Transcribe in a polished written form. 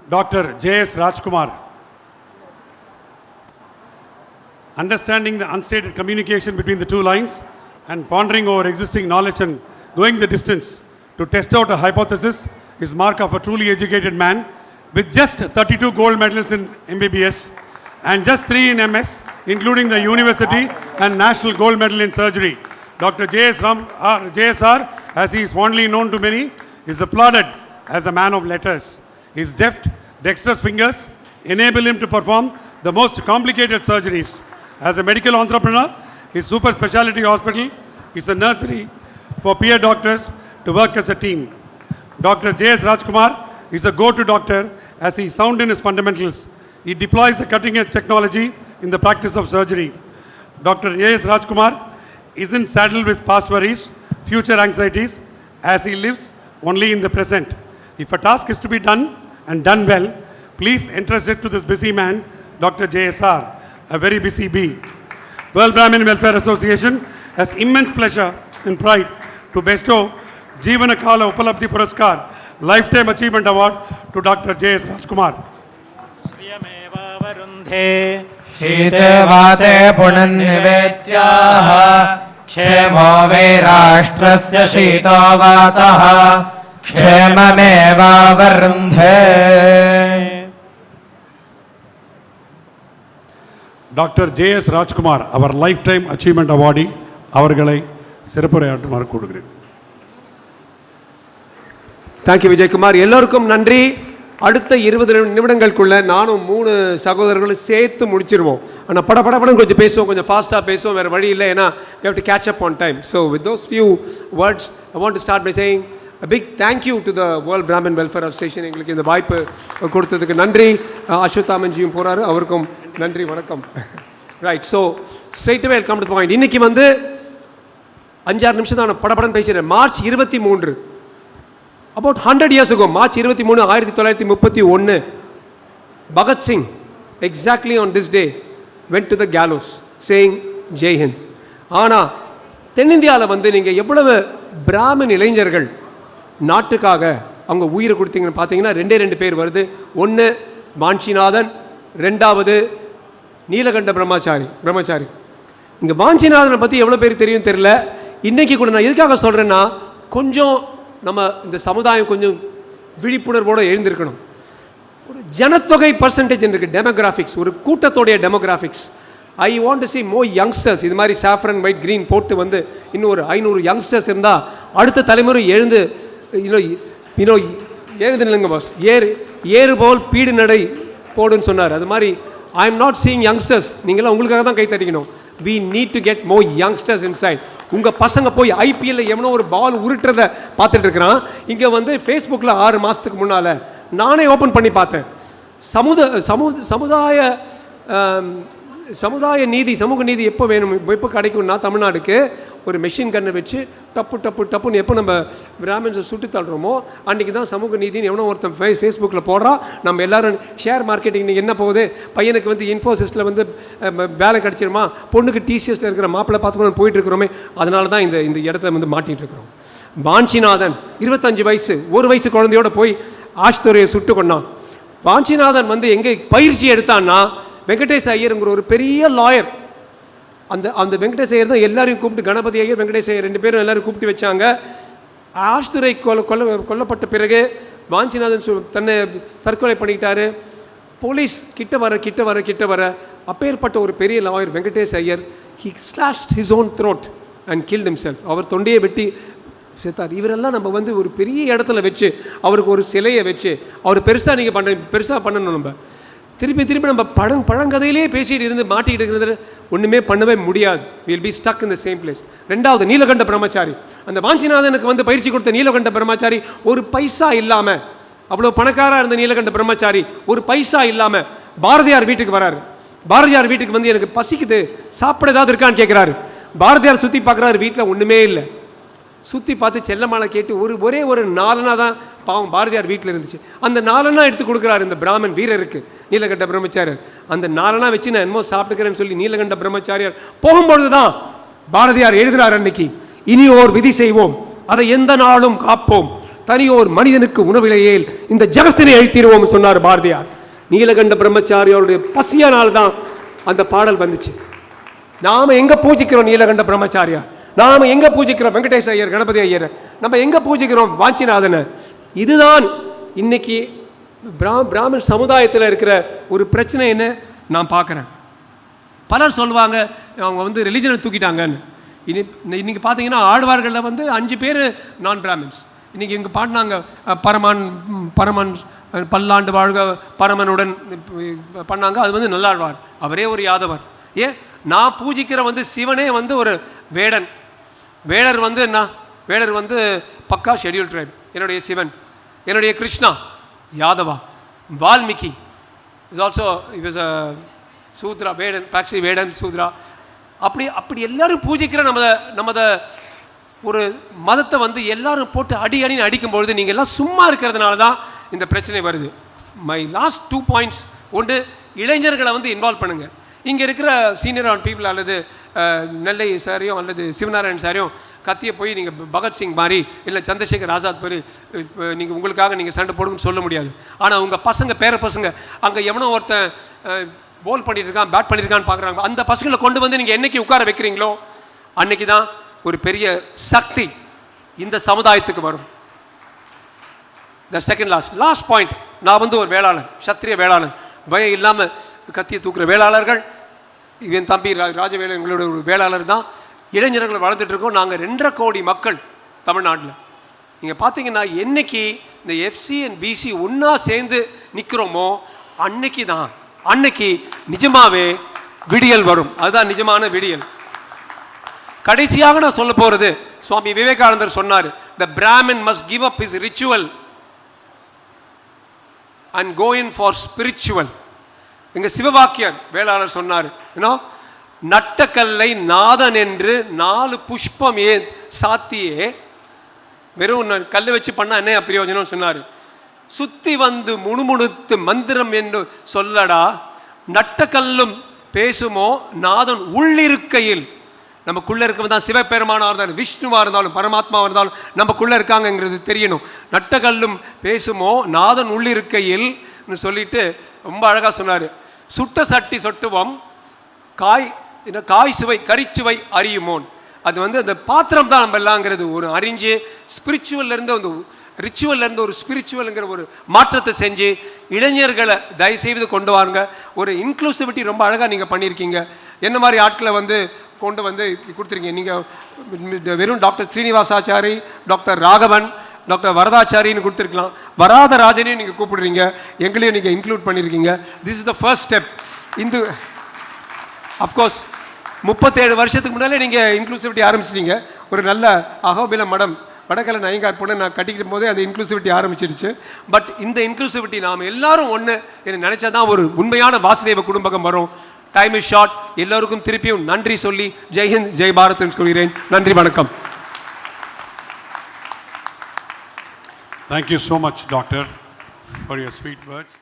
Dr. J.S. Rajkumar. Understanding the unstated communication between the two lines and pondering over existing knowledge and going the distance to test out a hypothesis is mark of a truly educated man with just 32 gold medals in MBBS and just 3 in MS, including the university and national gold medal in surgery. Dr. JSR, as he is fondly known to many, is applauded as a man of letters. His dexterous fingers enable him to perform the most complicated surgeries. As a medical entrepreneur, his super specialty hospital is a nursery for peer doctors to work as a team. Dr. J.S. Rajkumar is a go-to doctor as he is sound in his fundamentals. He deploys the cutting-edge technology in the practice of surgery. Dr. J.S. Rajkumar isn't saddled with past worries, future anxieties, as he lives only in the present. If a task is to be done and done well, please entrust it to this busy man, Dr. JSR, a very busy bee. World Brahmin Welfare Association has immense pleasure and pride to bestow Jeevana Kala Upalabdhi Puraskar Lifetime Achievement Award to Dr. J.S. Rajkumar. Shriyameva varundhe Shite vate punan nivetyaha Kshemo vairashtrasya shito vataha Kshemameva varundhe. Dr. J.S. Rajkumar, our Lifetime Achievement Awardee, அவர்களை சிறப்புரையாற்றுமாறு கூறுகிறேன். Thank you Vijayakumar. எல்லோருக்கும் நன்றி. அடுத்த 20 நிமிடங்களுக்குள்ள நானும் 3 சகோதரர்களும் சேர்த்து முடிச்சிருவோம். ஆனால் படப்படப்படம் கொஞ்சம் பேசுவோம், கொஞ்சம் ஃபாஸ்ட்டாக பேசுவோம், வேறு வழி இல்லை. ஏன்னா we have to catch up on time. So with those few words, I want to start by saying a big thank you to the World Brahmin Welfare Association. எங்களுக்கு இந்த வாய்ப்பு கொடுத்ததுக்கு நன்றி. அஸ்வத்தாமன்ஜியும் போகிறாரு, அவருக்கும் நன்றி, வணக்கம். Right, so straight away come to the point. இன்றைக்கி வந்து 5-6 நிமிஷம் தான் நான் படப்படம் பேசுகிறேன். March 23, about 100 years ago, March 23, 1931, Bhagat Singh, exactly on this day, went to the gallows saying Jai Hind. ஆனால் தென்னிந்தியாவில் வந்து நீங்கள் எவ்வளவு பிராமின் இளைஞர்கள் நாட்டுக்காக அவங்க உயிரை கொடுத்தீங்கன்னு பார்த்தீங்கன்னா 2 பேர் வருது. ஒன்று வாஞ்சிநாதன், 2வது நீலகண்ட பிரம்மச்சாரி. இங்கே வாஞ்சிநாதனை பற்றி எவ்வளோ பேர் தெரியும் தெரியல. இன்றைக்கி கூட நான் எதுக்காக சொல்கிறேன்னா, கொஞ்சம் நம்ம இந்த சமுதாயம் கொஞ்சம் விழிப்புணர்வோடு எழுந்திருக்கணும். ஒரு ஜனத்தொகை பர்சன்டேஜ் இருக்குது, டெமோகிராஃபிக்ஸ், ஒரு கூட்டத்தோடைய demographics. I want to see more youngsters. இது மாதிரி சாஃப்ரன் ஒயிட் க்ரீன் போட்டு வந்து இன்னும் ஒரு 500 யங்ஸ்டர்ஸ் இருந்தால் அடுத்த தலைமுறை எழுந்து எழுது இல்லைங்க பாஸ், ஏறு போல் பீடு நடை போடுன்னு சொன்னார். அது மாதிரி I am not seeing youngsters. நீங்களாம் உங்களுக்காக தான் கை தட்டிக்கணும். we need to get more youngsters inside. உங்கள் பசங்க போய் ஐபிஎல்ல எவனோ ஒரு பால் உருட்டுறதை பார்த்துட்டு இருக்கிறான். இங்கே வந்து ஃபேஸ்புக்கில் 6 மாதத்துக்கு முன்னால் நானே ஓப்பன் பண்ணி பார்த்தேன். சமுதாய நீதி, சமூக நீதி எப்போ வேணும், எப்போ கிடைக்கும்னா தமிழ்நாடுக்கு ஒரு மெஷின் கன்னை வச்சு டப்புன்னு எப்போ நம்ம பிராமின்ஸை சுட்டு தள்ளுறோமோ அன்றைக்கி தான் சமூக நீதினு எவனோ ஒருத்தன் ஃபேஸ்புக்கில் போடுறான். நம்ம எல்லோரும் ஷேர் மார்க்கெட்டிங் நீங்கள் என்ன போகுது, பையனுக்கு வந்து இன்ஃபோசிஸில் வந்து வேலை கிடச்சிருமா, பொண்ணுக்கு டிசிஎஸில் இருக்கிற மாப்பிள்ளை பார்த்துக்கணும் போயிட்டு இருக்கிறோமே. அதனால தான் இந்த இடத்துல வந்து மாட்டிகிட்டு இருக்கிறோம். வாஞ்சிநாதன் 25 வயசு, 1 வயசு குழந்தையோட போய் ஆஷ்துரையை சுட்டு கொண்டான். வாஞ்சிநாதன் வந்து எங்கே பயிற்சி எடுத்தான்னா, வெங்கடேஷ் ஐயருங்கிற ஒரு பெரிய லாயர். அந்த வெங்கடேஷ் ஐயர் தான் எல்லாரையும் கூப்பிட்டு, கணபதி ஐயர், வெங்கடேஷ் ஐயர் 2 பேரும் எல்லாரும் கூப்பிட்டு வச்சாங்க. ஆஷ்துரை கொல்லப்பட்ட பிறகு வாஞ்சிநாதன் தன்னை தற்கொலை பண்ணிக்கிட்டாரு. போலீஸ் கிட்ட வர அப்பேற்பட்ட ஒரு பெரிய lawyer Venkatesh Iyer, he slashed his own throat and killed himself. அவர் தொண்டையை வெட்டி சேர்த்தார். இவரெல்லாம் நம்ம வந்து ஒரு பெரிய இடத்துல வச்சு அவருக்கு ஒரு சிலையை வச்சு அவர் பெருசாக பண்ணணும். நம்ம திருப்பி நம்ம பழங்கதையிலே பேசிட்டு இருந்து மாட்டிக்கிட்டு இருக்கிறது ஒன்றுமே பண்ணவே முடியாது. Will be stuck in the same place. 2வது நீலகண்ட பிரம்மச்சாரி. அந்த வாஞ்சிநாதனுக்கு வந்து பயிற்சி கொடுத்த நீலகண்ட பிரம்மச்சாரி ஒரு பைசா இல்லாமல், அவ்வளோ பணக்காராக இருந்த நீலகண்ட பிரம்மச்சாரி ஒரு பைசா இல்லாமல் பாரதியார் வீட்டுக்கு வராரு. பாரதியார் வீட்டுக்கு வந்து எனக்கு பசிக்குது, சாப்பிட ஏதாவது இருக்கான்னு கேட்குறாரு. பாரதியார் சுற்றி பார்க்குறாரு, வீட்டில் ஒன்றுமே இல்லை. சுற்றி பார்த்து செல்லமாலை கேட்டு ஒரே ஒரு 4 தான் பாவம் பாரதியார் வீட்டில் இருந்துச்சு. அந்த 4 எடுத்து கொடுக்குறாரு இந்த பிராமன் வீரருக்கு, நீலகண்ட பிரம்மச்சாரியர். அந்த 4 வச்சு நான் என்னமோ சாப்பிட்டுக்கிறேன்னு சொல்லி நீலகண்ட பிரம்மச்சாரியார் போகும்பொழுது தான் பாரதியார் எழுதுகிறார், அன்னைக்கு இனி ஓர் விதி செய்வோம், அதை எந்த நாளும் காப்போம், தனியோர் மனிதனுக்கு உணவிலையேல் இந்த ஜகத்தினை அழித்திடுவோம் சொன்னார் பாரதியார். நீலகண்ட பிரம்மச்சாரியோருடைய பசியனால் தான் அந்த பாடல் வந்துச்சு. நாம எங்க பூஜிக்கிறோம் நீலகண்ட பிரம்மச்சாரியார், நாம எங்க பூஜிக்கிறோம் வெங்கடேஷ் ஐயர், கணபதி ஐயர், நம்ம எங்க பூஜிக்கிறோம் வாஞ்சிநாதனை. இதுதான் இன்னைக்கு பிராமண் சமுதாயத்தில் இருக்கிற ஒரு பிரச்சனை என்ன நான் பார்க்குறேன். பலர் சொல்லுவாங்க அவங்க வந்து ரிலிஜனை தூக்கிட்டாங்கன்னு. இன்னைக்கு பார்த்தீங்கன்னா ஆழ்வார்களில் வந்து 5 பேர் நான் பிராமின்ஸ். இன்னைக்கு இங்கே பாடினாங்க பரமன் பல்லாண்டு வாழ்க பரமனுடன் பண்ணாங்க, அது வந்து நல்லாழ்வார், அவரே ஒரு யாதவர். ஏன் நான் பூஜிக்கிற வந்து சிவனே வந்து ஒரு வேடன். வேடர் வந்து என்ன, வேடர் வந்து பக்கா ஷெட்யூல் ட்ரைப். என்னுடைய சிவன், என்னுடைய Krishna Yadava. Valmiki is also is a Shudra, Vedan, actually வேடன் சூத்ரா. அப்படி எல்லாரும் பூஜிக்கிற நமத ஒரு மதத்தை வந்து எல்லாரும் போட்டு அடின்னு அடிக்கும்பொழுது நீங்கள் எல்லாம் சும்மா இருக்கிறதுனால தான் இந்த பிரச்சனை வருது. My last 2 points. ஒன்று, இளைஞர்களை வந்து இன்வால்வ் பண்ணுங்கள். இங்கே இருக்கிற சீனியர் ஆன் பீப்புள் அல்லது நெல்லை சாரையும் அல்லது சிவநாராயண் சாரையும் கத்தியை போய் நீங்கள் பகத்சிங் மாதிரி இல்லை சந்திரசேகர் ஆசாத் மாதிரி நீங்கள் உங்களுக்காக நீங்கள் சண்டை போடுங்கன்னு சொல்ல முடியாது. ஆனால் உங்கள் பசங்க பேர பசங்க அங்கே எவனோ ஒருத்தன் போல் பண்ணியிருக்கான் பேட் பண்ணியிருக்கான்னு பார்க்குறாங்க, அந்த பசங்களை கொண்டு வந்து நீங்கள் என்னைக்கு உட்கார வைக்கிறீங்களோ அன்னைக்கு தான் ஒரு பெரிய சக்தி இந்த சமுதாயத்துக்கு வரும். The second last point. நான் வந்து ஒரு வேளாளர், சத்திரிய வேளாளர், பயம் இல்லாமல் கத்தியை தூக்குற வேளாளர்கள். என் தம்பி ராஜவேலு எங்களோட ஒரு வேளாளர் தான். இளைஞர்கள் வளர்ந்துட்டு இருக்கோம். நாங்கள் 2.5 கோடி மக்கள் தமிழ்நாட்டில். நீங்கள் பார்த்தீங்கன்னா என்னைக்கு இந்த எஃப்சி அண்ட் பிசி ஒன்றா சேர்ந்து நிற்கிறோமோ அன்னைக்கு நிஜமாவே விடியல் வரும். அதுதான் நிஜமான விடியல். கடைசியாக நான் சொல்ல போகிறது, சுவாமி விவேகானந்தர் சொன்னார், the Brahmin must give up his ritual and go in for spiritual. எங்க சிவவாக்கியர் வேளாளர் சொன்னார், நட்டக்கல்லை நாதன் என்று 4 புஷ்பம் ஏன் சாத்தியே, வெறும் கல்லை வச்சு பண்ணா என்ன பிரயோஜனம் சொன்னார். சுத்தி வந்து முணுமுணுத்து மந்திரம் என்று சொல்லடா, நட்டக்கல்லும் பேசுமோ நாதன் உள்ளிருக்கையில். நமக்குள்ளே இருக்கவன் தான் சிவபெருமானாக இருந்தாலும் விஷ்ணுவாக இருந்தாலும் பரமாத்மாவாக இருந்தாலும் நமக்குள்ளே இருக்காங்கங்கிறது தெரியணும். நட்டக்கல்லும் பேசுமோ நாதன் உள்ளிருக்கையில் சொல்லிட்டு ரொம்ப அழகாக சொன்னார். சுட்ட சட்டி சொட்டுவம் காய் சுவை கரிச்சுவை அறியுமோன். அது வந்து அந்த பாத்திரம் தான் நம்ம எல்லாங்கிறது ஒரு அறிஞ்சு ஸ்பிரிச்சுவல்லேருந்து அந்த ரிச்சுவல்லேருந்து ஒரு ஸ்பிரிச்சுவலுங்கிற ஒரு மாற்றத்தை செஞ்சு இளைஞர்களை தயவுசெய்து கொண்டு வாங்க. ஒரு இன்க்ளூசிவிட்டி ரொம்ப அழகாக நீங்கள் பண்ணியிருக்கீங்க. என்ன மாதிரி ஆட்களை வந்து கொண்டு வந்து கொடுத்துருக்கீங்க. நீங்கள் வெறும் டாக்டர் ஸ்ரீனிவாசாச்சாரி, டாக்டர் ராகவன், டாக்டர் வரதாச்சாரின்னு கொடுத்துருக்கலாம். வராத ராஜனையும் நீங்கள் கூப்பிடுறீங்க, எங்களையும் நீங்கள் இன்க்ளூட் பண்ணியிருக்கீங்க. This is the first step. இந்த அஃப்கோர்ஸ் 37 வருஷத்துக்கு முன்னாலே நீங்கள் இன்க்ளூசிவிட்டி ஆரம்பிச்சிட்டீங்க. ஒரு நல்ல அகோபில மடம் வடக்கலை நயங்கார் பொண்ணு நான் கட்டிக்கும் போதே அந்த இன்க்ளூசிவிட்டி ஆரம்பிச்சிடுச்சு. பட் இந்த இன்க்ளூசிவிட்டி நாம் எல்லாரும் ஒன்று என்று நினச்சா தான் ஒரு உண்மையான வாசுதேவ குடும்பம் வரும். Time is short. எல்லோருக்கும் திருப்பியும் நன்றி சொல்லி ஜெய்ஹிந்த் ஜெய் பாரத் என்று சொல்கிறேன். நன்றி, வணக்கம். Thank you so much, Doctor, for your sweet words.